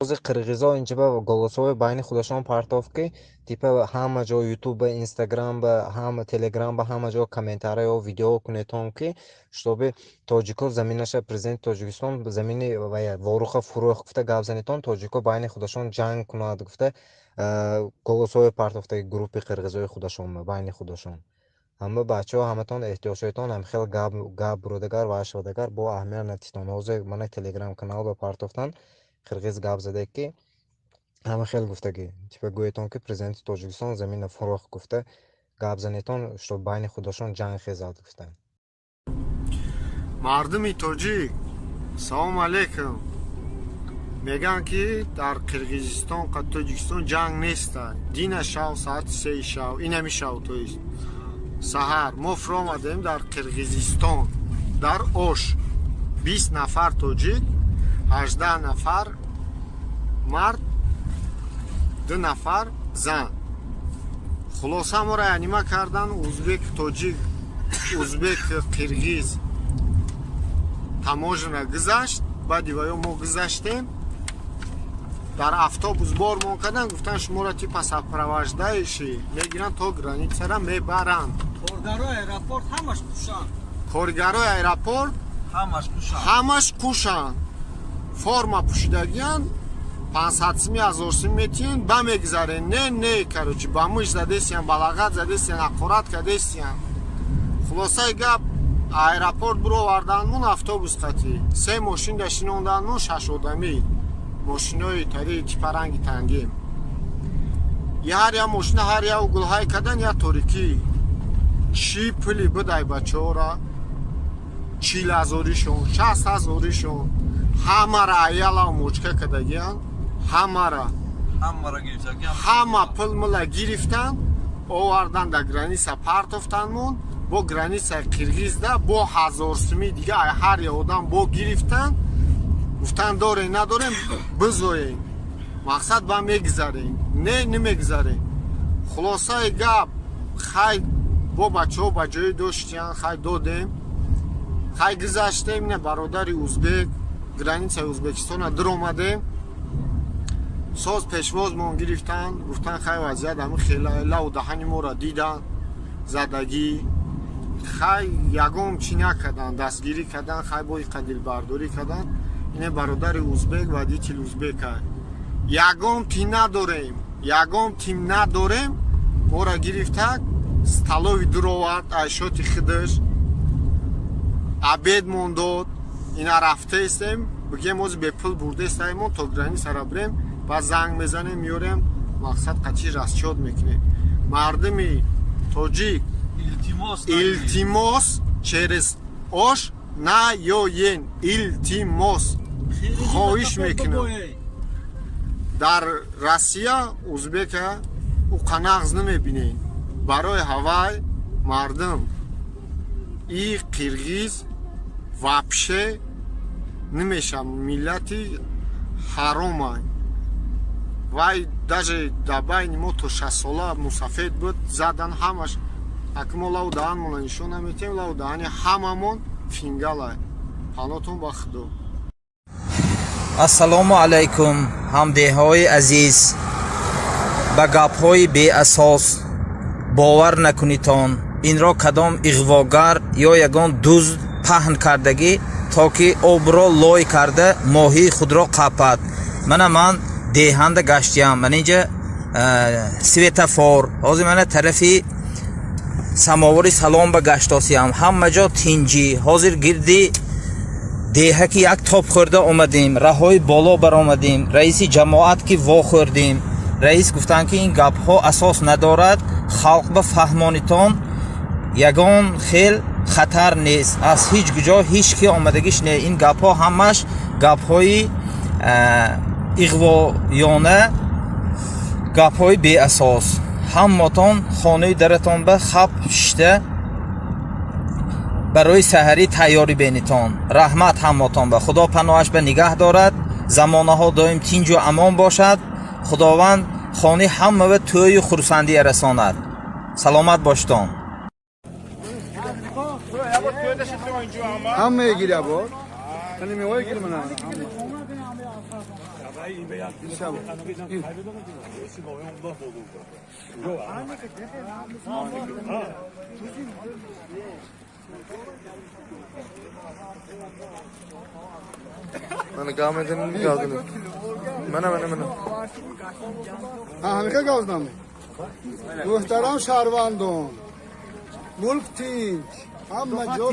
Баъзе қирғизо инҷа ба голосҳои байни худашон партофт ки типа ҳама ҷо ютуб ба инстаграм ба ҳама телеграм ба ҳама ҷо комментарияҳо видеоҳо кунетон ки шутоби тоҷико заминаша президенти тоҷикистон замини воруха фурӯх гуфта гап занетон тоҷико байни худашон ҷанг кунад гуфта голосҳое партофта группи қирғизои худашон байни худашон. Ҳама бачаҳо ҳаматон эҳтиёт шоятон ҳамихел гап бурдагар ва шавадагар бо аҳамият натитон ҳозир мана телеграм канал ба партофтан қирғиз гап заде ки ҳама хел гуфтагӣ типа гӯетон ки президенти тоҷикистон замина фурӯх гуфта гап занетон шуто байни худашон ҷанг хезад гуфта. мардуми тоҷик салому алейкум. мегӯянд ки дар қирғизистон ва тоҷикистон ҷанг неста. дина шав соати 3 шав инами шав тоист саҳар мо фуро омадаем дар қирғизистон дар ош 20 нафар тоҷик 18 нафар мард 2 нафар зан. хулоса моро янима кардан узбек тоҷик узбек қирғиз таможина гузашт. баъди ва ё мо гузаштем дар автобус бормон кардан гуфтан шуморо типа сарпровождаиши мегиранд то границара мебаранд. коргарои аэропорт ҳамаш кушанд. форма пӯшидагиянд 500 сими 1000 сими метиҳанд ба мегзарен не карочи ба муш задесиян балағат задесиян ақорат кадесиян. хулосаи гап аэропорт буровардаанмон автобус қатӣ 3 мошин дашинондаанмон 6 одамӣ мошинои тари типаранги тангим ҳар я мошина ҳар я угулҳай кадан я торикӣ чӣ пули бидай бачаҳора 40,000-ишон 60,000-ишон ҳамара аяла мочка кадагиянд. ҳама пул мула гирифтан овардан да граница партофтанмон бо границаи қирғизда бо 1000 сими дига ҳар я одам бо гирифтан гуфтан дорем надорем бизоем мақсад ба мегзарем немегзарем. хулосаи гап хай бо бачаҳо ба ҷои доштиян хай додем хай гузаштем ина бародари узбек границаи ӯзбекистона диромадем соз пешвозмон гирифтан гуфтан хай вазъият ҳамин хела лаву даҳани моро дидан задагӣ хай ягон чӣ накардан дастгирӣ кардан хай бои қадилбардорӣ кардан ина бародари узбек водитель узбека ягон тим надорем моро гирифтак столови дуровард айшоти хидр абедмон дод ина рафтаестем бигем ози бепул бурдаестаимон то границара бирем ба занг мезанем миёрем мақсад қатъи расчёт мекунем. мардуми тоҷик илтимос через ош наёен илтимос хоҳиш мекунам. дар россия узбека ӯ қанағз намебинем барои ҳавай мардум и қирғиз вообще намеша миллати ҳаромай вай даже дар байни мо то 6 сола мусафед буд задан ҳамаш акмо лаву даҳанмона нишон наметем лаву даҳани ҳамамон фингалай. панотон ба худо. ассалому алайкум ҳамдеҳои азиз. ба гапҳои беасос бовар накунитон инро кадом иғвогар ё ягон дузд паҳн кардагӣ то ки обро лой карда моҳии худро қапад. ман деҳанда гаштиям ман инҷа светофор ҳозир мана тарафи самовори салом ба гаштосиям ҳама ҷо тинҷӣ ҳозир гирди деҳа ки як топ хӯрда омадем раҳои боло баромадем раиси ҷамоат ки вохӯрдем раис гуфтанд ки ин гапҳо асос надорад халқ ба фаҳмонитон ягон хел хатар нест аз ҳеҷ ҷо ҳеҷ ки омадагиш не ин гапҳо ҳамаш гапҳои иғвоёна гапҳои беасос. ҳаматон хонаи даратон ба хаб шишта барои саҳарӣ тайёрӣ бенитон. раҳмат ҳаматон ба худо паноҳаш ба нигаҳ дорад замонаҳо доим тинҷу амон бошад. худованд хони ҳамава тӯю хурсандия расонад. саломат боштон. Hamma giriyor bu. Hani mi o girme lan? من قام edin mi geldiniz? Mene. همه گازدم محترم شهروندان ملک تینج همه جا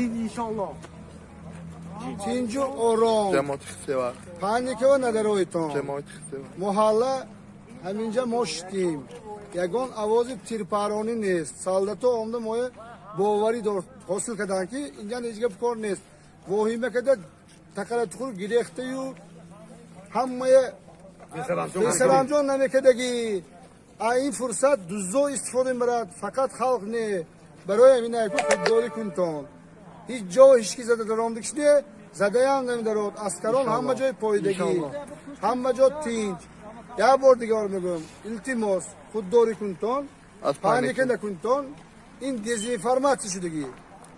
تینج و آرام Cemaat xisi var. پنیکه و ندرویتان Cemaat xisi var. محله همینجا ما شدیم یگان آواز تیرپرانی نیست سالدتو آمده ما باوری حاصل کردن که اینجا هیچ کار نیست وهیمه کده تکرار تخور گریخته و همه سلامجان نمیکدگی این فرصت دوزو استفاده برد فقط خلق نه برای همین ایکو خودداری کنتون هیچ جا و هیچ کی زده درامدکش نه زده هم نمیدارد اسکران همه جای پایدگی همه جا تینج یه بار دیگه میگم التماس خودداری کنتون پانیک نکنتون این دیزینفورماسیون شدگی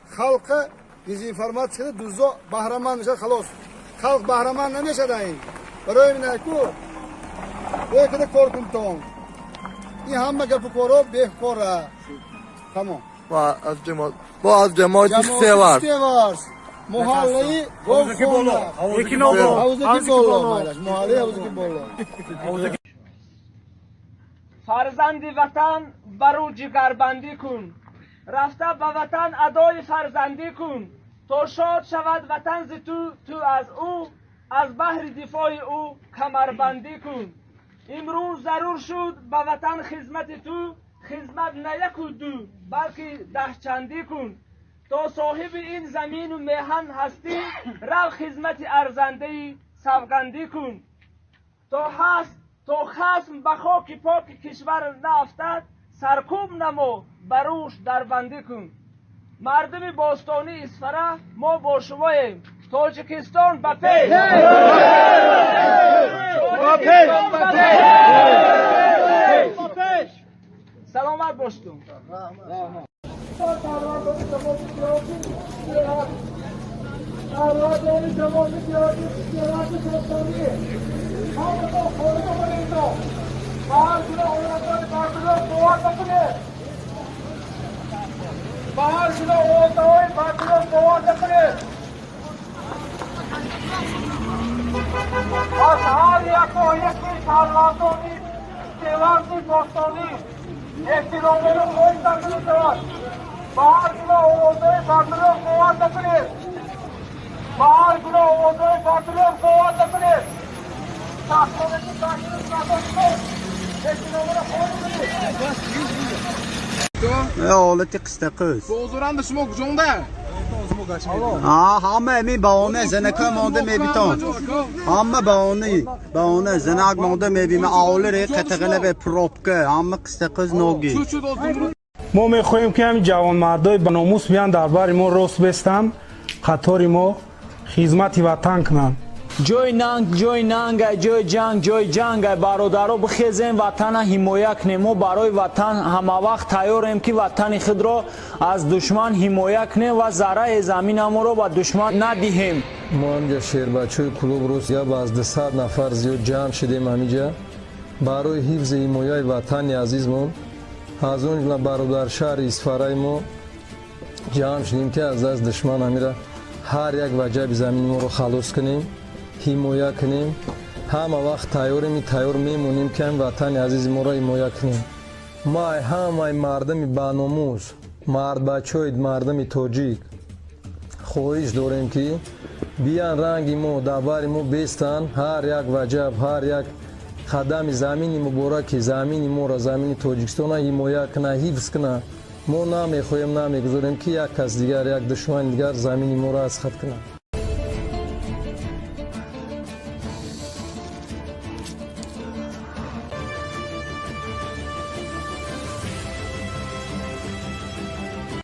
خلق دیزینفورماسیون شده دوزو بهرهمند میشه خلاص خلق بهرهمند نمیشه این برای این ایکو بکنه کار کنتون این همه گپ کارو بهکاره تمام با از جماعت xisi var. محله حوزه بالا حوزه بالا محله حوزه بالا فرزندی وطن برو جگربندی کن رفته به وطن ادای فرزندی کن تا شاد شود وطن ز تو از او از بحر دفاع او کمربندی کن امروز ضرور شد به وطن خدمت تو خدمت نه یک و دو بلکه 10 چندی کن تا صاحب این زمین و میهن هستی رو خدمت ارزنده سوگندی کن تا خصم به خاک پاک کشور نافتد سرکوب نمو بروش دربندی کن مردم باستانی اسفره ما با شماییم تاجیکستان به پیش سلامت باشتون حالت قصه قص Bozuran da şuma kucağında. همه می بهانه زنکه مانده می بیتان همه بهانه زنک مانده می بیم آوله ری قطقله به پروپکه همه قصه قص نوگی ما میخواهیم که همین جوانمردای با ناموس بیان دربار ما راست بستن خطار ما خدمت وطن کنن جای ننگ جای جنگ برادرها بخیزیم وطن حمایه کنیم ما برای وطن همه وقت تیاریم که وطن خود را از دشمن حمایه کنیم و ذره زمین ما را به دشمن ندهیم ما همجا شیربچه کلوب روسیه با از 200 نفر زیاد جمع شدیم همینجا برای حفظ حمایه وطن عزیزمون از اون برادر شهر اسفرای ما جمع شدیم که از دشمن همیره هر یک وجب زمین ما رو خلاص کنیم حمایه کنیم همه وقت تیار میمونیم که وطن عزیز ما را حمایه کنیم ما همه مردم باناموس مرد بچه مردم تاجیک خواهش داریم که بیان رنگ ما دربار ما بیستن هر یک وجب هر یک قدم زمین مبارک زمین ما را زمین تاجیکستان حمایه کنه حفظ کنه ما نمیخواهیم نمیگذاریم که یک کس دیگر یک دشمن دیگر زمین ما را از خط کنه